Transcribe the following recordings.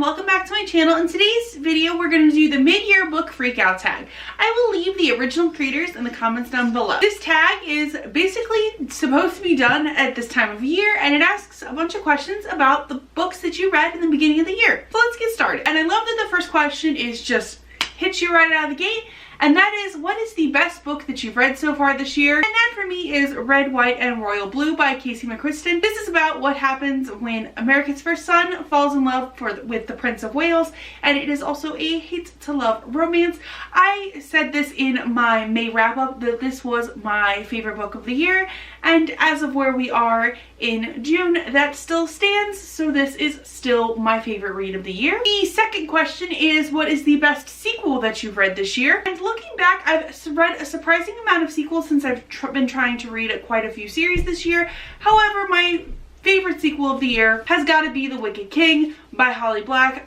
welcome back to my channel. In today's video, we're going to do the mid-year book freakout tag. I will leave the original creators in the comments down below. This tag is basically supposed to be done at this time of year, and it asks a bunch of questions about the books that you read in the beginning of the year. So let's get started. And I love that the first question is just hits you right out of the gate. And that is, what is the best book that you've read so far this year? And that for me is Red, White, and Royal Blue by Casey McQuiston. This is about what happens when America's first son falls in love with the Prince of Wales, and it is also a hate to love romance. I said this in my May wrap up that this was my favorite book of the year, and as of where we are in June, that still stands, so this is still my favorite read of the year. The second question is, what is the best sequel that you've read this year? And looking back, I've read a surprising amount of sequels since I've been trying to read quite a few series this year. However, my favorite sequel of the year has got to be The Wicked King by Holly Black.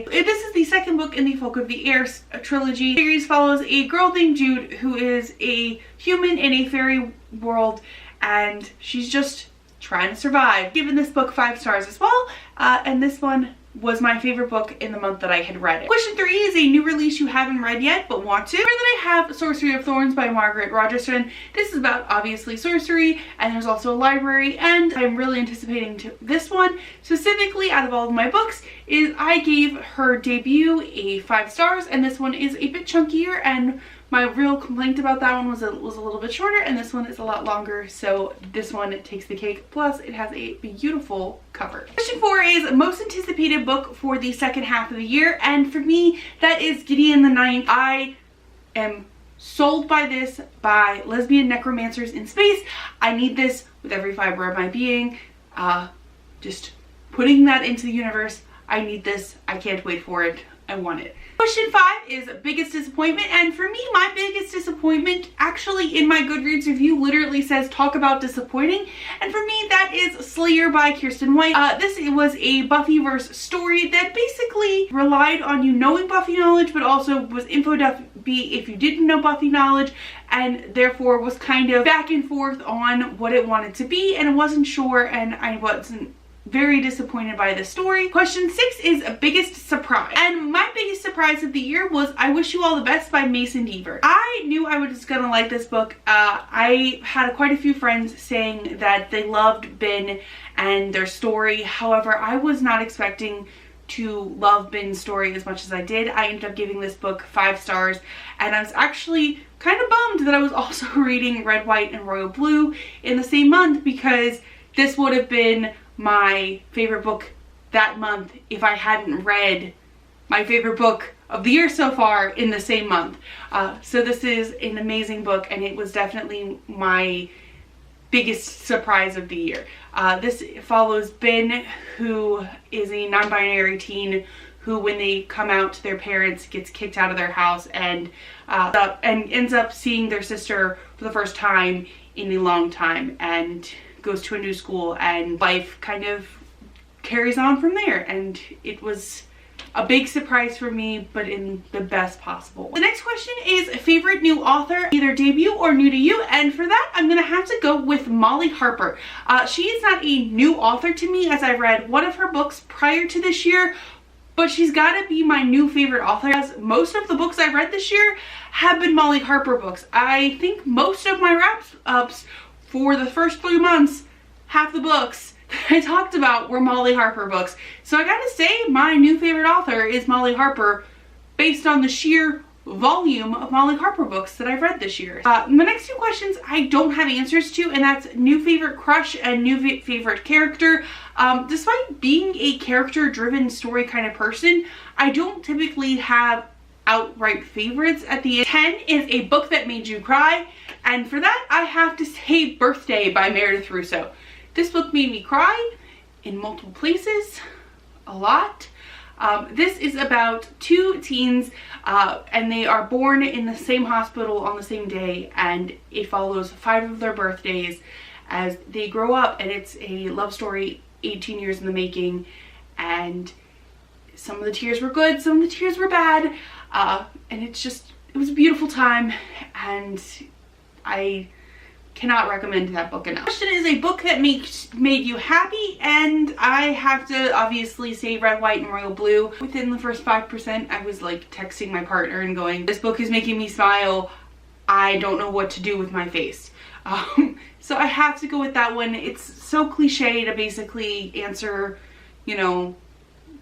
This is the second book in the Folk of the Air trilogy. The series follows a girl named Jude who is a human in a fairy world, and she's just trying to survive. Given this book 5 stars as well, and this one was my favorite book in the month that I had read it. Question 3 is a new release you haven't read yet but want to. Here that I have Sorcery of Thorns by Margaret Rogerson. This is about obviously sorcery, and there's also a library, and I'm really anticipating this one. Specifically, out of all of my books, I gave her debut a 5 stars, and this one is a bit chunkier, and my real complaint about that one was it was a little bit shorter, and this one is a lot longer, so this one takes the cake. Plus, it has a beautiful cover. Question 4 is most anticipated book for the second half of the year, and for me, that is Gideon the Ninth. I am sold by this, by Lesbian Necromancers in Space. I need this with every fiber of my being. Just putting that into the universe. I need this. I can't wait for it. I want it. Question 5 is biggest disappointment, and for me, my biggest disappointment actually in my Goodreads review literally says talk about disappointing, and for me that is Slayer by Kirsten White. This was a Buffyverse story that basically relied on you knowing Buffy knowledge, but also was info dummy if you didn't know Buffy knowledge, and therefore was kind of back and forth on what it wanted to be, and I wasn't sure, and I wasn't very disappointed by the story. Question 6 is a biggest surprise, and my biggest surprise of the year was I Wish You All the Best by Mason Deaver. I knew I was gonna like this book. I had quite a few friends saying that they loved Ben and their story. However, I was not expecting to love Ben's story as much as I did. I ended up giving this book 5 stars, and I was actually kind of bummed that I was also reading Red, White, and Royal Blue in the same month, because this would have been my favorite book that month if I hadn't read my favorite book of the year so far in the same month. So this is an amazing book, and it was definitely my biggest surprise of the year. This follows Ben, who is a non-binary teen who, when they come out to their parents, gets kicked out of their house and ends up seeing their sister for the first time in a long time, and goes to a new school, and life kind of carries on from there. And it was a big surprise for me, but in the best possible. The next question is favorite new author, either debut or new to you, and for that I'm gonna have to go with Molly Harper. She is not a new author to me, as I read one of her books prior to this year, but she's got to be my new favorite author, as most of the books I read this year have been Molly Harper books. I think most of my wrap-ups for the first 3 months, half the books that I talked about were Molly Harper books. So I gotta say, my new favorite author is Molly Harper, based on the sheer volume of Molly Harper books that I've read this year. The next 2 questions I don't have answers to, and that's new favorite crush and new favorite character. Despite being a character-driven story kind of person, I don't typically have outright favorites at the end. 10 is a book that made you cry, and for that I have to say Birthday by Meredith Russo. This book made me cry in multiple places, a lot. This is about 2 teens, and they are born in the same hospital on the same day, and it follows 5 of their birthdays as they grow up, and it's a love story 18 years in the making, and some of the tears were good, some of the tears were bad, and it was a beautiful time, and I cannot recommend that book enough. Question is a book that made you happy, and I have to obviously say Red, White, and Royal Blue. Within the first 5%, I was like texting my partner and going, this book is making me smile. I don't know what to do with my face. So I have to go with that one. It's so cliche to basically answer, you know,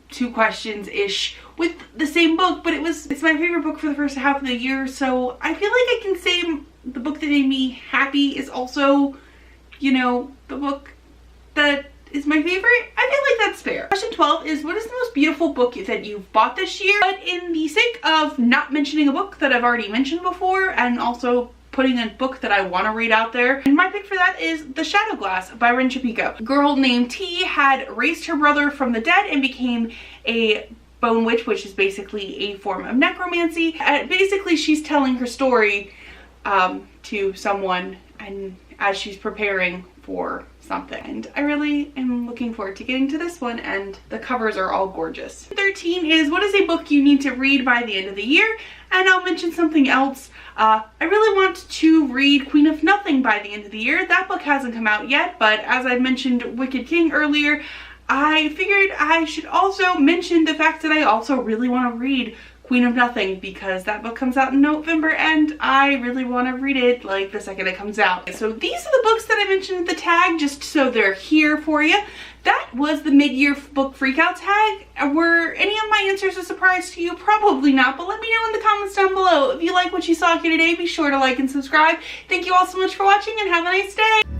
2 questions-ish with the same book, but it's my favorite book for the first half of the year, so I feel like I can say the book that made me happy is also, you know, the book that is my favorite. I feel like that's fair. Question 12 is, what is the most beautiful book that you've bought this year? But in the sake of not mentioning a book that I've already mentioned before, and also putting a book that I want to read out there, and my pick for that is The Shadow Glass by Rin Chapiko. A girl named T had raised her brother from the dead and became a bone witch, which is basically a form of necromancy. Basically, she's telling her story to someone, and as she's preparing for something, and I really am looking forward to getting to this one, and the covers are all gorgeous. 13 is, what is a book you need to read by the end of the year? And I'll mention something else. I really want to read Queen of Nothing by the end of the year. That book hasn't come out yet, but as I mentioned Wicked King earlier, I figured I should also mention the fact that I also really want to read Queen of Nothing, because that book comes out in November and I really want to read it like the second it comes out. So these are the books that I mentioned in the tag, just so they're here for you. That was the mid-year book freakout tag. Were any of my answers a surprise to you? Probably not, but let me know in the comments down below. If you like what you saw here today, be sure to like and subscribe. Thank you all so much for watching, and have a nice day.